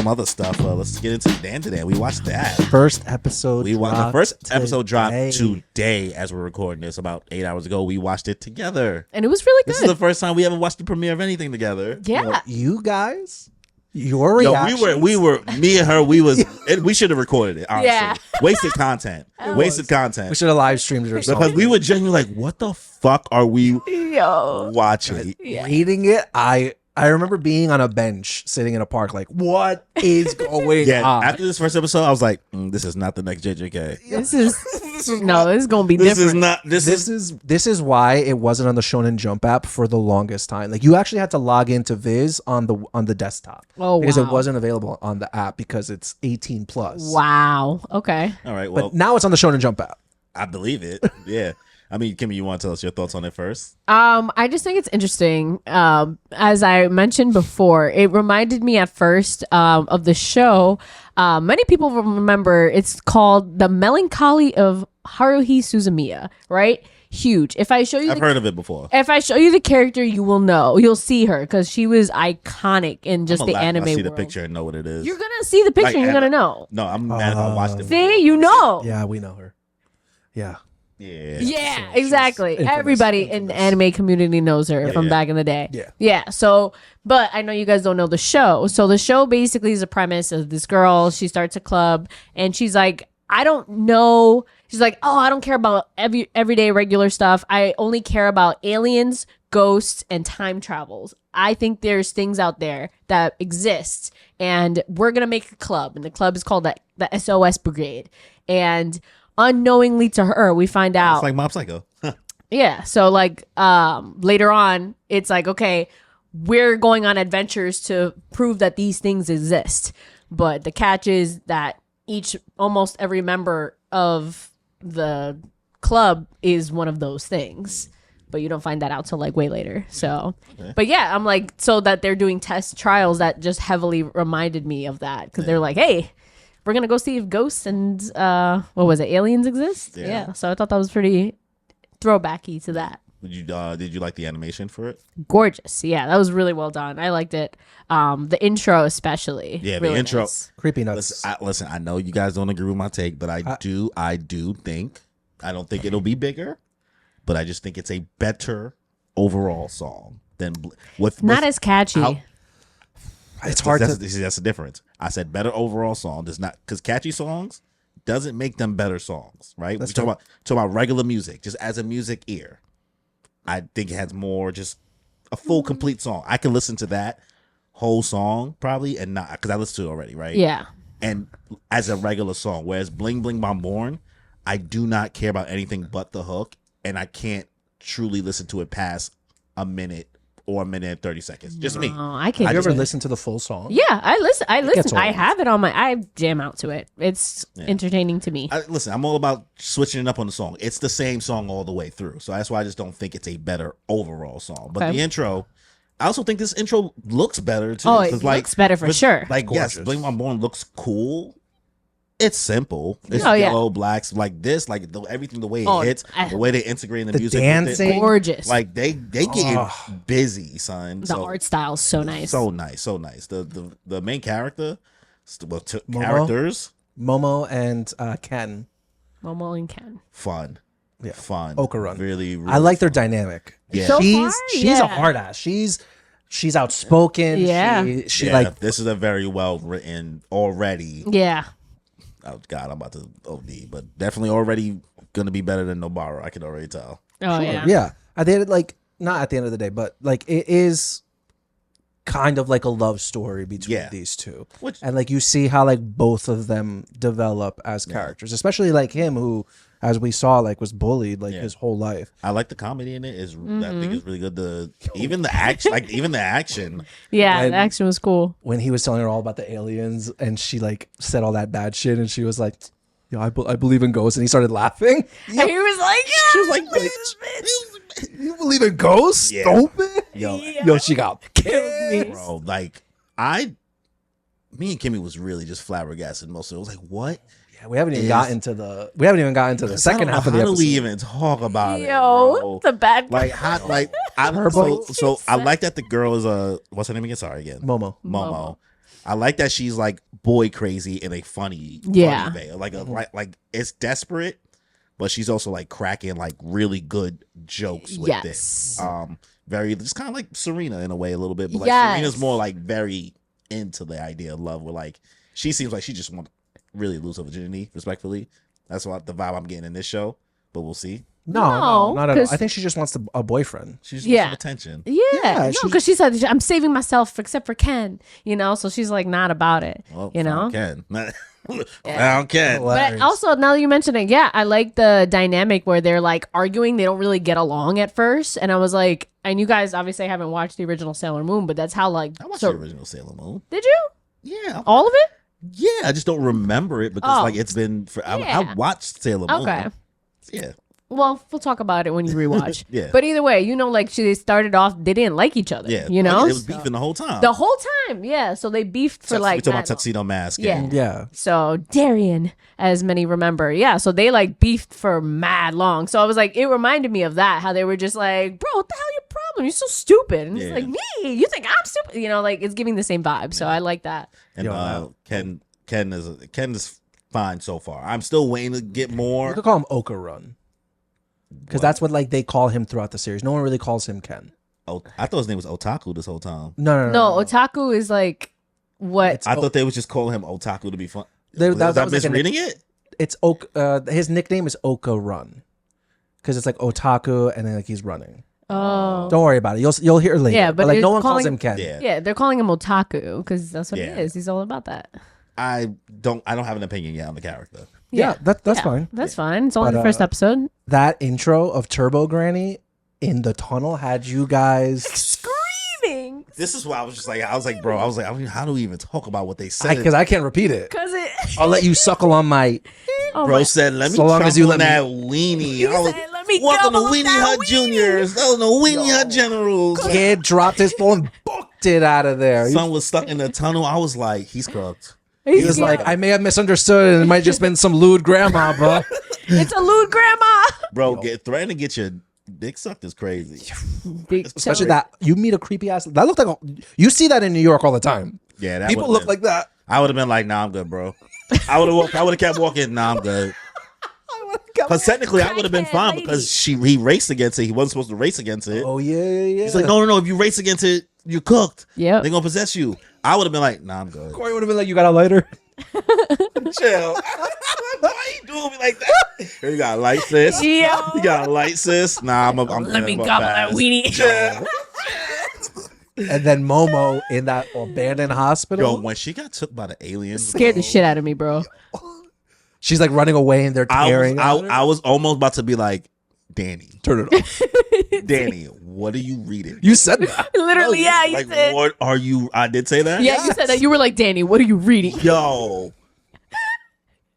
some other stuff. Let's get into DanDaDan. We watched that. First episode. The first episode dropped today as we're recording this. About 8 hours ago, we watched it together, and it was really good. This is the first time we ever watched the premiere of anything together. Yeah, you guys. Your reaction. We were me and her. We should have recorded it. Honestly, wasted content. Wasted content. We should have live streamed it or something. Because we were genuinely like, "What the fuck are we watching?" Reading it, I remember being on a bench sitting in a park, like, what is going on? After this first episode, I was like, "This is not the next JJK. This is gonna be different. This is why it wasn't on the Shonen Jump app for the longest time. Like, you actually had to log into Viz on the desktop. Oh, because it wasn't available on the app because it's 18 plus. Wow. Okay. All right. Well, but now it's on the Shonen Jump app. I believe it. Yeah. I mean, Kimmy, you want to tell us your thoughts on it first? I just think it's interesting. As I mentioned before, it reminded me at first of the show. Many people will remember it's called The Melancholy of Haruhi Suzumiya, right? Huge. If I show you, I've heard of it before. If I show you the character, you will know. You'll see her because she was iconic in just the anime world. I see the picture and know what it is. You're gonna see the picture. Like, and you're gonna know. No, I'm mad if I watched it. See, you know. Yeah, we know her. Yeah. Yeah, exactly. Everybody in the anime community knows her from back in the day. Yeah. So, but I know you guys don't know the show. So the show basically is a premise of this girl. She starts a club and she's like, I don't know. She's like, oh, I don't care about everyday regular stuff. I only care about aliens, ghosts, and time travels. I think there's things out there that exist, and we're gonna make a club, and the club is called the SOS Brigade. And unknowingly to her, we find out it's like Mob Psycho. Yeah. So like later on, it's like, okay, we're going on adventures to prove that these things exist. But the catch is that almost every member of the club is one of those things. But you don't find that out till like way later. So, but yeah, I'm like, so that they're doing test trials that just heavily reminded me of that. Because they're like, hey, we're going to go see if ghosts and, what was it, aliens exist? Yeah. So I thought that was pretty throwbacky to that. Did you like the animation for it? Gorgeous. Yeah, that was really well done. I liked it. The intro especially. Yeah, really the intro. Nice. Creepy nuts. Listen, I know you guys don't agree with my take, but I do think, I don't think it'll be bigger, but I just think it's a better overall song than not as catchy. It's hard that's the difference. I said better overall song does not, because catchy songs doesn't make them better songs, right? We're talking about regular music, just as a music ear. I think it has more just a full complete song. I can listen to that whole song probably and not, because I listened to it already, right? Yeah. And as a regular song, whereas Bling Bling Bomborn, I do not care about anything but the hook, and I can't truly listen to it past a minute or a minute and 30 seconds. Just me. I can't. Have you ever listened to the full song? Yeah, I listen. I have it on I jam out to it. It's entertaining to me. Listen, I'm all about switching it up on the song. It's the same song all the way through. So that's why I just don't think it's a better overall song. But the intro, I also think this intro looks better too. Oh, it looks better for sure. Like, yes, Bling Bling Born looks cool. It's simple. It's yellow, blacks, like this, like everything, the way it hits, the way they integrate the music, dancing, gorgeous. Like they get busy, son. The art style is so nice, so nice. The main character, characters, Momo and Ken. Momo and Ken, fun. Okarun, really. I like their dynamic. Yeah, so she's a hard ass. She's outspoken. Yeah, she like this is a very well written already. Yeah. Oh God, I'm about to OD, but definitely already gonna be better than Nobara. I can already tell. Oh yeah. At the end, like not at the end of the day, but like it is kind of like a love story between these two, and like you see how like both of them develop as characters, especially like him who, as we saw, like was bullied like his whole life. I like the comedy in it. I think it's really good. Even the action, Yeah, the action was cool. When he was telling her all about the aliens, and she like said all that bad shit, and she was like, "Yo, I believe in ghosts," and he started laughing. And he was like, "She was like, bitch, you believe in ghosts? Stupid." Yo, she got killed me, bro. Like me and Kimmy was really just flabbergasted most of it. I was like, what? Yeah, we haven't even gotten to the second half of the episode. How do we even talk about it? Yo, the bad like how like I like that the girl is what's her name again? Sorry again. Momo. I like that she's like boy crazy in a funny way. Like it's desperate, but she's also like cracking like really good jokes with it. Very just kind of like Serena in a way a little bit, but like Serena's more like very into the idea of love. Where like she seems like she just wants to really lose her virginity, respectfully. That's what the vibe I'm getting in this show, but we'll see. No, not at all. I think she just wants a boyfriend. She just wants some attention. Yeah, because she said, I'm saving myself except for Ken, so she's like not about it, Ken. Found Ken. But also, now that you mention it, I like the dynamic where they're like arguing. They don't really get along at first. And I was like, and you guys obviously haven't watched the original Sailor Moon, but that's how like. I watched the original Sailor Moon. Did you? Yeah. All of it? Yeah, I just don't remember it because like it's been for I watched Sailor Moon. Okay. Yeah. Well, we'll talk about it when you rewatch. Yeah. But either way, like they started off, they didn't like each other. Yeah. It was beefing the whole time. The whole time, yeah. So they beefed for like. We talking about Tuxedo Mask. Yeah. So Darien, as many remember, so they like beefed for mad long. So I was like, it reminded me of that, how they were just like, bro, what the hell your problem? You're so stupid. And it's like, me? You think I'm stupid? Like it's giving the same vibe. So I like that. And Ken is fine so far. I'm still waiting to get more. You could call him Oka Run. Because that's what like they call him throughout the series. No one really calls him Ken. Oh, I thought his name was Otaku this whole time. No. Otaku is like what? I thought they was just calling him Otaku to be fun. Was I misreading it? It's his nickname is Oka Run. Because it's like Otaku and then like he's running. Oh, don't worry about it. You'll hear later. Yeah, but like no one calls him Ken. Yeah, they're calling him Otaku because that's what he is. He's all about that. I don't have an opinion yet on the character. Yeah, that's fine. That's fine. It's only the first episode. That intro of Turbo Granny in the tunnel had you guys screaming. This is why I was like, bro, I mean, how do we even talk about what they said? Because I can't repeat it. I'll let you suckle on my. Bro said, "Let me long as you let that weenie." Let me welcome to Weenie Hut Juniors. That was the Weenie Hut Generals. Kid dropped his phone, booked it out of there. Son was stuck in the tunnel. I was like, he's cooked. He was like, I may have misunderstood and it might have just been some lewd grandma, bro. It's a lewd grandma. Bro, threatening to get your dick sucked is crazy. Especially that you meet a creepy ass. That looked like you see that in New York all the time. Yeah, people look like that. I would have been like, nah, I'm good, bro. I would have kept walking. Nah, I'm good. Because technically, I would have been fine because he raced against it. He wasn't supposed to race against it. Oh yeah. He's like, no. If you race against it, you're cooked. Yeah, they're gonna possess you. I would have been like, nah, I'm good. Corey would have been like, you got a lighter? Chill. Why you doing me like that? Here you got a light, sis. Yeah. You got a light, sis. Nah, I'm let me gobble that weenie. Chill. And then Momo in that abandoned hospital. Yo, when she got took by the aliens, scared the shit out of me, bro. She's like running away and they're tearing. I was almost about to be like, Danny, turn it off. Danny, what are you reading? You said that. Literally, you like, said. What are you? I did say that. Yeah, you said that. You were like, Danny, what are you reading? Yo.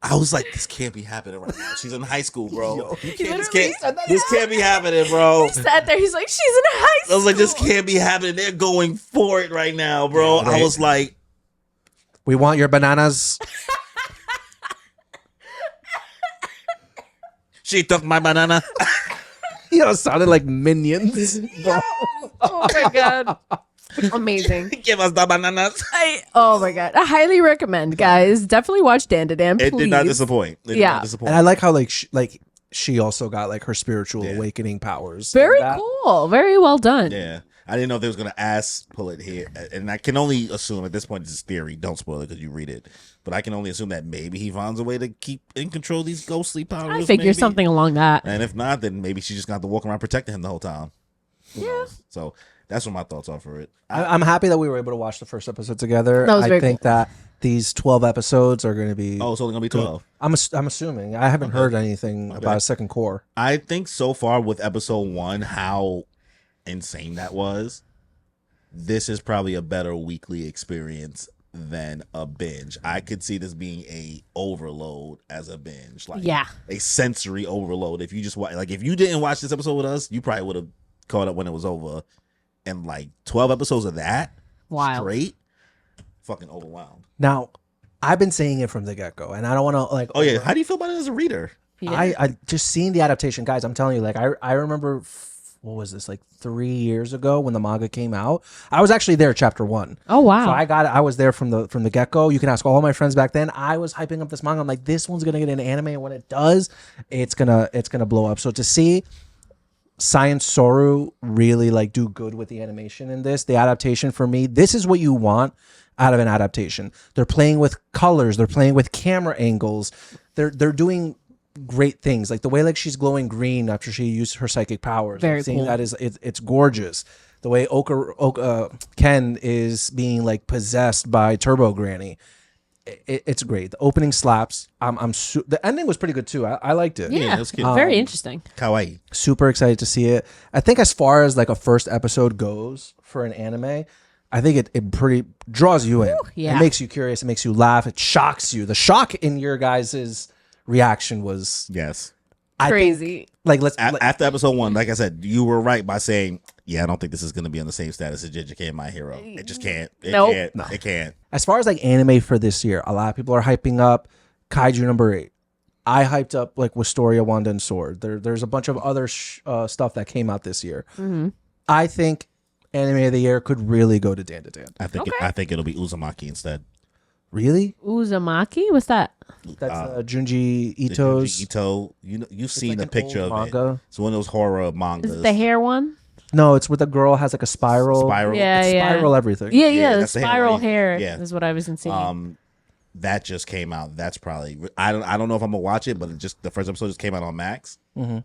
I was like, this can't be happening right now. She's in high school, bro. This can't be happening, bro. He sat there. He's like, she's in high school. I was like, this can't be happening. They're going for it right now, bro. Yeah, I was like, we want your bananas. She took my banana. Sounded like Minions. Oh my god. Amazing. Give us the bananas. Oh my god. I highly recommend, guys. Definitely watch DanDaDan, please. It did not disappoint. Did not disappoint. And I like how she also got like her spiritual awakening powers. Very cool. Very well done. Yeah. I didn't know if they was going to pull it here. And I can only assume at this point, it's theory. Don't spoil it because you read it. But I can only assume that maybe he finds a way to keep in control of these ghostly powers. I figure something along that. And if not, then maybe she just got to walk around protecting him the whole time. Yeah. So that's what my thoughts are for it. I'm happy that we were able to watch the first episode together. That was very think that these 12 episodes are going to be... Oh, it's only going to be 12. I'm assuming. I haven't heard anything about a second core. I think so far with episode 1, how insane that was. This is probably a better weekly experience than a binge. I could see this being a overload as a binge, like a sensory overload. If you just if you didn't watch this episode with us, you probably would have caught up when it was over. And 12 episodes of that, straight, fucking overwhelmed. Now, I've been saying it from the get go, and I don't want to Oh yeah, how do you feel about it as a reader? Yeah. I just seeing the adaptation, guys. I'm telling you, I remember what was this, like 3 years ago when the manga came out. I was actually there chapter 1. Oh wow. So I was there from the get-go. You can ask all my friends back then. I was hyping up this manga. I'm like, this one's gonna get an anime, and when it does, it's gonna blow up. So to see Science Soru really like do good with the animation in this, the adaptation, for me, this is what you want out of an adaptation. They're playing with colors, they're playing with camera angles, they're doing great things, like the way like she's glowing green after she used her psychic powers. Very Seeing cool. that is it's gorgeous. The way Ken is being like possessed by Turbo Granny, it's great. The opening slaps. The ending was pretty good too. I liked it. Yeah, it was cute. very interesting. Kawaii. Super excited to see it. I think as far as like a first episode goes for an anime, I think it pretty draws you in. Yeah. It makes you curious. It makes you laugh. It shocks you. The shock in your guys' reaction was Yes. Crazy. like After episode 1, like I said, you were right by saying, yeah, I don't think this is going to be on the same status as JJK and My Hero. It just can't. Nope. It can't. As far as like anime for this year, a lot of people are hyping up Kaiju number 8. I hyped up like Wisteria, Wanda, and Sword. There's a bunch of other stuff that came out this year. Mm-hmm. I think anime of the year could really go to DanDaDan. I think it'll be Uzumaki instead. Really? Uzumaki? What's that? That's Junji The Ito's. Junji Ito, you've seen like a an picture old of manga. it. It's one of those horror mangas. Is it the hair one? No, it's with the girl has like a spiral. Spiral. Yeah, It's yeah. spiral everything. Yeah, the that's the hair, spiral right? hair Yeah. is what I was seeing. That just came out. That's probably I don't know if I'm gonna watch it, but the first episode just came out on Max. Mm-hmm.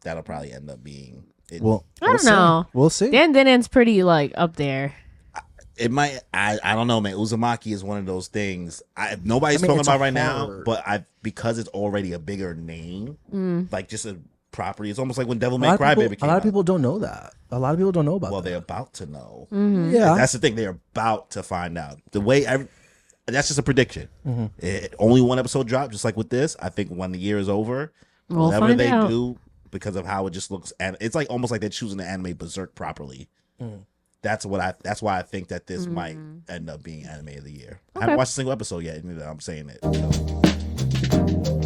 That'll probably end up being. Well, I don't know. We'll see. DanDaDan's pretty like up there. It might. I don't know, man. Uzumaki is one of those things. Nobody's talking it's a about right now, horror. but because it's already a bigger name, like just a property. It's almost like when Devil A May lot, Cry of people, Baby a came lot out. of people don't know that. A lot of people don't know about Well, that. they're about to know. Yeah. That's the thing. They're about to find out. That's just a prediction. Only one episode dropped, just like with this. I think when the year is over, We'll whatever find they out. do, because of how it just looks, and it's like almost like they're choosing to animate Berserk properly. That's why I think that this might end up being anime of the year. I haven't watched a single episode yet, and I'm saying it. So.